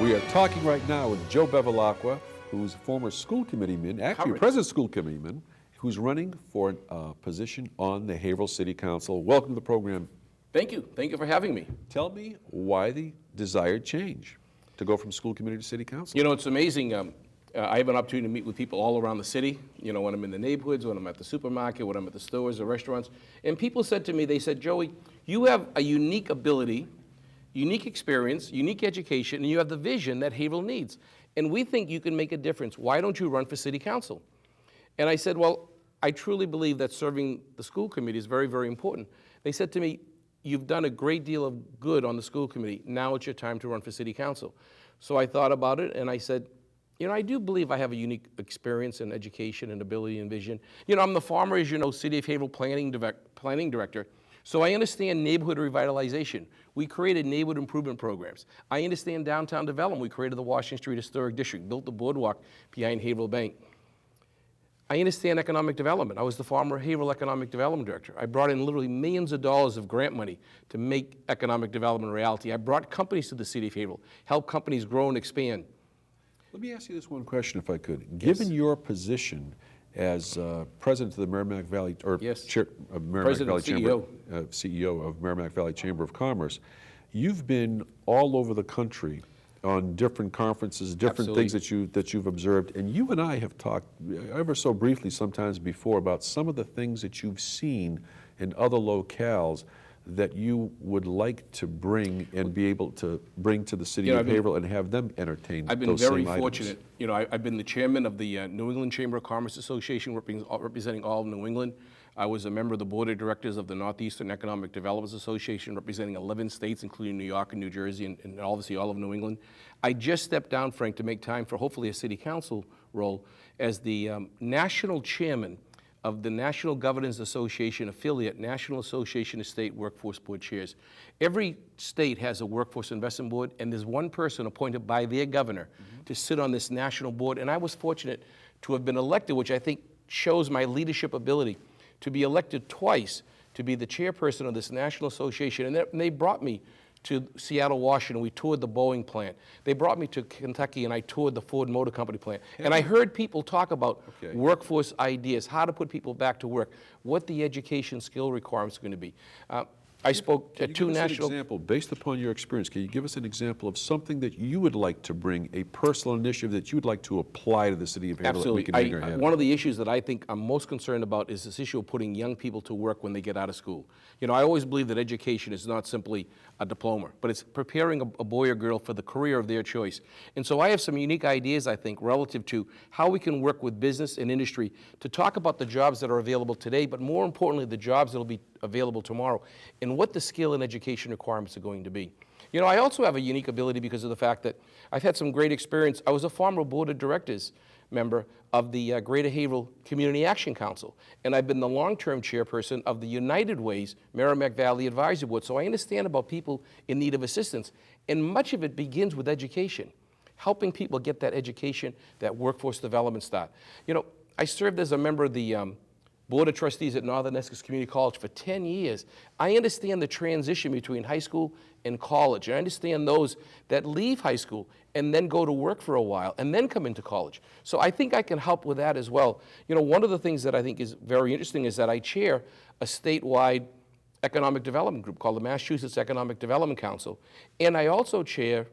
We are talking right now with Joe Bevilacqua, who's a former school committeeman, actually present school committeeman, who's running for a position on the Haverhill City Council. Welcome to the program. Thank you. Thank you for having me. Tell me why the desired change to go from school committee to city council. You know, it's amazing. I have an opportunity to meet with people all around the city, you know, when I'm in the neighborhoods, when I'm at the supermarket, when I'm at the stores or restaurants. And people said to me, they said, Joey, you have a unique ability, unique experience, unique education, and you have the vision that Haverhill needs. And we think you can make a difference. Why don't you run for city council? And I said, well, I truly believe that serving the school committee is very, very important. They said to me, you've done a great deal of good on the school committee. Now it's your time to run for city council. So I thought about it and I said, you know, I do believe I have a unique experience in education and ability and vision. You know, I'm the former, as you know, City of Haverhill planning director. So I understand neighborhood revitalization. We created neighborhood improvement programs. I understand downtown development. We created the Washington Street Historic District, built the boardwalk behind Haverhill Bank. I understand economic development. I was the former Haverhill Economic Development Director. I brought in literally millions of dollars of grant money to make economic development a reality. I brought companies to the City of Haverhill, helped companies grow and expand. Let me ask you this one question, if I could. Given your position as president of the Merrimack Valley, or chair of Merrimack Valley Chamber, CEO of Merrimack Valley Chamber of Commerce, you've been all over the country on different conferences, different things that you've observed, and you and I have talked ever so briefly sometimes before about some of the things that you've seen in other locales that you would like to bring and be able to bring to the city of Haverhill and have them entertain. I've been very fortunate. You know, I've been the chairman of the New England Chamber of Commerce Association, representing all of New England. I was a member of the board of directors of the Northeastern Economic Developers Association, representing 11 states, including New York and New Jersey, and obviously all of New England. I just stepped down, Frank, to make time for hopefully a city council role as the national chairman of the National Governors Association affiliate, National Association of State Workforce Board Chairs. Every state has a workforce investment board, and there's one person appointed by their governor to sit on this national board. And I was fortunate to have been elected, which I think shows my leadership ability, to be elected twice to be the chairperson of this national association. And they brought me to Seattle, Washington. We toured the Boeing plant. They brought me to Kentucky, and I toured the Ford Motor Company plant. And I heard people talk about workforce ideas, how to put people back to work, what the education skill requirements are going to be. I spoke at two national... An example, based upon your experience, can you give us an example of something that you would like to bring, a personal initiative that you would like to apply to the city of Haverhill? Absolutely. One of the issues that I think I'm most concerned about is this issue of putting young people to work when they get out of school. You know, I always believe that education is not simply a diploma, but it's preparing a boy or girl for the career of their choice. And so I have some unique ideas, I think, relative to how we can work with business and industry to talk about the jobs that are available today, but more importantly, the jobs that will be available tomorrow, and what the skill and education requirements are going to be. You know, I also have a unique ability because of the fact that I've had some great experience. I was a former board of directors member of the Greater Haverhill Community Action Council, and I've been the long-term chairperson of the United Way's Merrimack Valley Advisory Board, so I understand about people in need of assistance, and much of it begins with education, helping people get that education, that workforce development start. You know, I served as a member of the Board of Trustees at Northern Essex Community College for 10 years. I understand the transition between high school and college. I understand those that leave high school and then go to work for a while and then come into college. So I think I can help with that as well. You know, one of the things that I think is very interesting is that I chair a statewide economic development group called the Massachusetts Economic Development Council. And I also chair,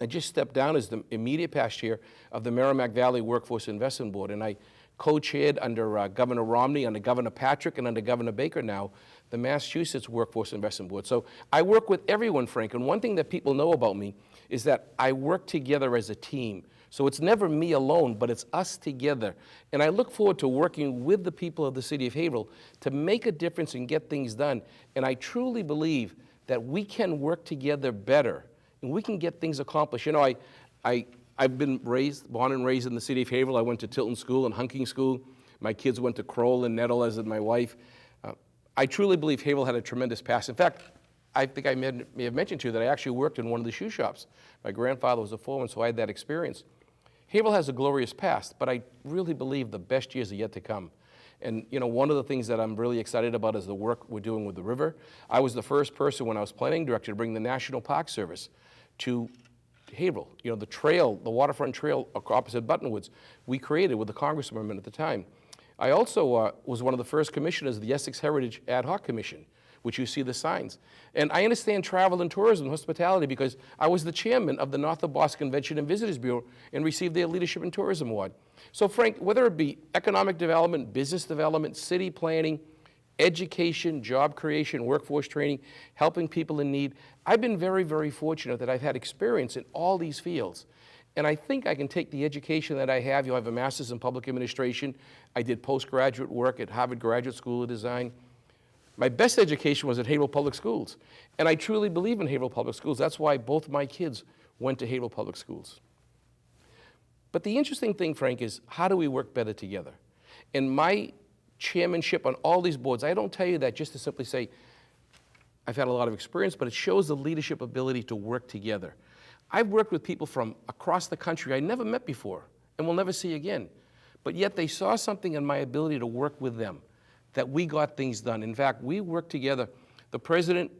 I just stepped down as the immediate past chair of the Merrimack Valley Workforce Investment Board. And I co-chaired under Governor Romney, under Governor Patrick, and under Governor Baker now, the Massachusetts Workforce Investment Board. So I work with everyone, Frank, and one thing that people know about me is that I work together as a team. So it's never me alone, but it's us together. And I look forward to working with the people of the city of Haverhill to make a difference and get things done. And I truly believe that we can work together better, and we can get things accomplished. You know, I've been born and raised in the city of Haverhill. I went to Tilton School and Hunking School. My kids went to Crowell and Nettle, as did my wife. I truly believe Haverhill had a tremendous past. In fact, I think I may have mentioned to you that I actually worked in one of the shoe shops. My grandfather was a foreman, so I had that experience. Haverhill has a glorious past, but I really believe the best years are yet to come. And you know, one of the things that I'm really excited about is the work we're doing with the river. I was the first person when I was planning director to bring the National Park Service to Haverhill. You know, the trail, the waterfront trail opposite Buttonwoods, we created with the congresswoman at the time. I also was one of the first commissioners of the Essex Heritage Ad Hoc Commission, which you see the signs. And I understand travel and tourism, hospitality, because I was the chairman of the North of Boston Convention and Visitors Bureau and received their Leadership in Tourism Award. So Frank, whether it be economic development, business development, city planning, education, job creation, workforce training, helping people in need, I've been very, very fortunate that I've had experience in all these fields. And I think I can take the education that I have. I have a master's in public administration. I did postgraduate work at Harvard Graduate School of Design. My best education was at Haverhill Public Schools. And I truly believe in Haverhill Public Schools. That's why both my kids went to Haverhill Public Schools. But the interesting thing, Frank, is how do we work better together? In my chairmanship on all these boards, I don't tell you that just to simply say, I've had a lot of experience, but it shows the leadership ability to work together. I've worked with people from across the country I never met before and will never see again. But yet they saw something in my ability to work with them, that we got things done. In fact, we worked together. The president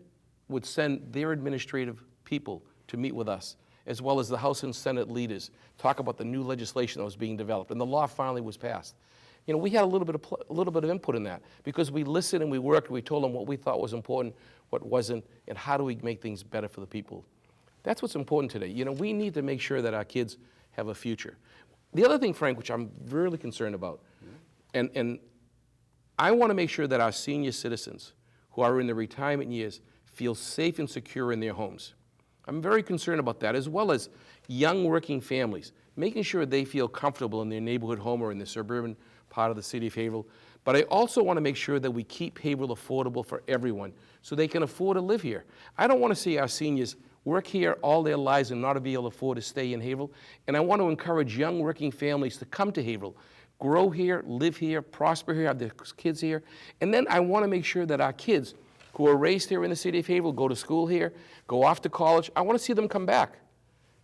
would send their administrative people to meet with us, as well as the House and Senate leaders, talk about the new legislation that was being developed, and the law finally was passed. You know, we had a little bit of input in that because we listened and we worked. We told them what we thought was important, what wasn't, and how do we make things better for the people. That's what's important today. You know, we need to make sure that our kids have a future. The other thing, Frank, which I'm really concerned about, and I want to make sure that our senior citizens who are in their retirement years feel safe and secure in their homes. I'm very concerned about that, as well as young working families, making sure they feel comfortable in their neighborhood home or in the suburban part of the city of Haverhill. But I also want to make sure that we keep Haverhill affordable for everyone so they can afford to live here. I don't want to see our seniors work here all their lives and not be able to afford to stay in Haverhill. And I want to encourage young working families to come to Haverhill, grow here, live here, prosper here, have their kids here. And then I want to make sure that our kids who are raised here in the city of Haverhill, go to school here, go off to college, I want to see them come back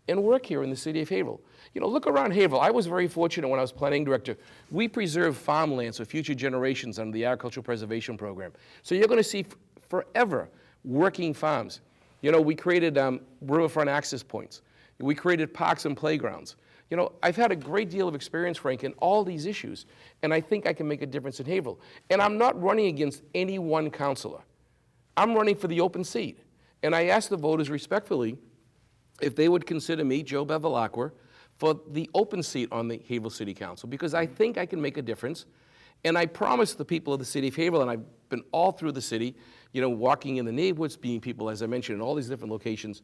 and work here in the city of Haverhill. You know, look around Haverhill. I was very fortunate when I was planning director. We preserve farmlands for future generations under the Agricultural Preservation Program. So you're going to see forever working farms. You know, we created riverfront access points. We created parks and playgrounds. You know, I've had a great deal of experience, Frank, in all these issues, and I think I can make a difference in Haverhill. And I'm not running against any one councilor. I'm running for the open seat. And I asked the voters respectfully if they would consider me, Joe Bevilacqua, for the open seat on the Haverhill City Council, because I think I can make a difference. And I promised the people of the city of Haverhill, and I've been all through the city, you know, walking in the neighborhoods, being people, as I mentioned, in all these different locations,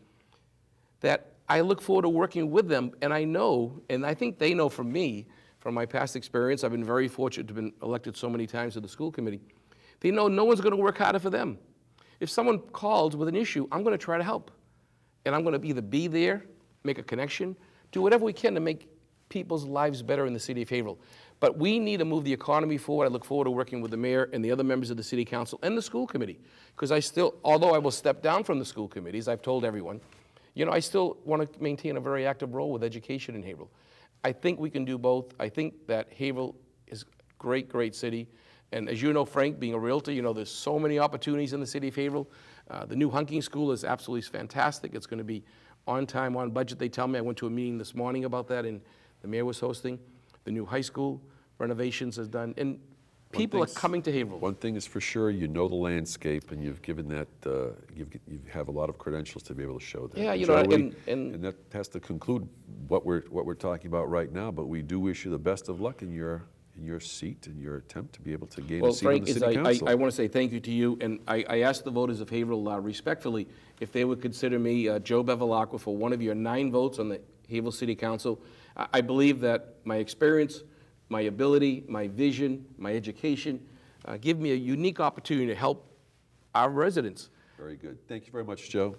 that I look forward to working with them. And I know, and I think they know from me, from my past experience, I've been very fortunate to have been elected so many times to the school committee, they know no one's going to work harder for them. If someone calls with an issue, I'm going to try to help. And I'm going to either be there, make a connection, do whatever we can to make people's lives better in the city of Haverhill. But we need to move the economy forward. I look forward to working with the mayor and the other members of the city council and the school committee. Because I still, although I will step down from the school committees, I've told everyone, you know, I still want to maintain a very active role with education in Haverhill. I think we can do both. I think that Haverhill is a great, great city. And as you know, Frank, being a realtor, you know, there's so many opportunities in the city of Haverhill. The new Hunking School is absolutely fantastic. It's going to be on time, on budget, they tell me. I went to a meeting this morning about that, and the mayor was hosting. The new high school renovations is done, and people are coming to Haverhill. One thing is for sure, you know the landscape, and you've given that, you have a lot of credentials to be able to show that. Yeah, you know, and that has to conclude what we're talking about right now, but we do wish you the best of luck in your seat, in your attempt to be able to gain a seat on the city council. I want to say thank you to you, and I asked the voters of Haverhill respectfully if they would consider me, Joe Bevilacqua, for one of your 9 votes on the Haverhill City Council. I believe that my experience, my ability, my vision, my education give me a unique opportunity to help our residents. Very good. Thank you very much, Joe.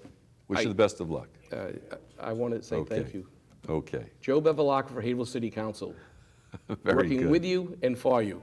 Wish you the best of luck. I want to say thank you. Okay. Joe Bevilacqua for Haverhill City Council. Very working good. with you and for you.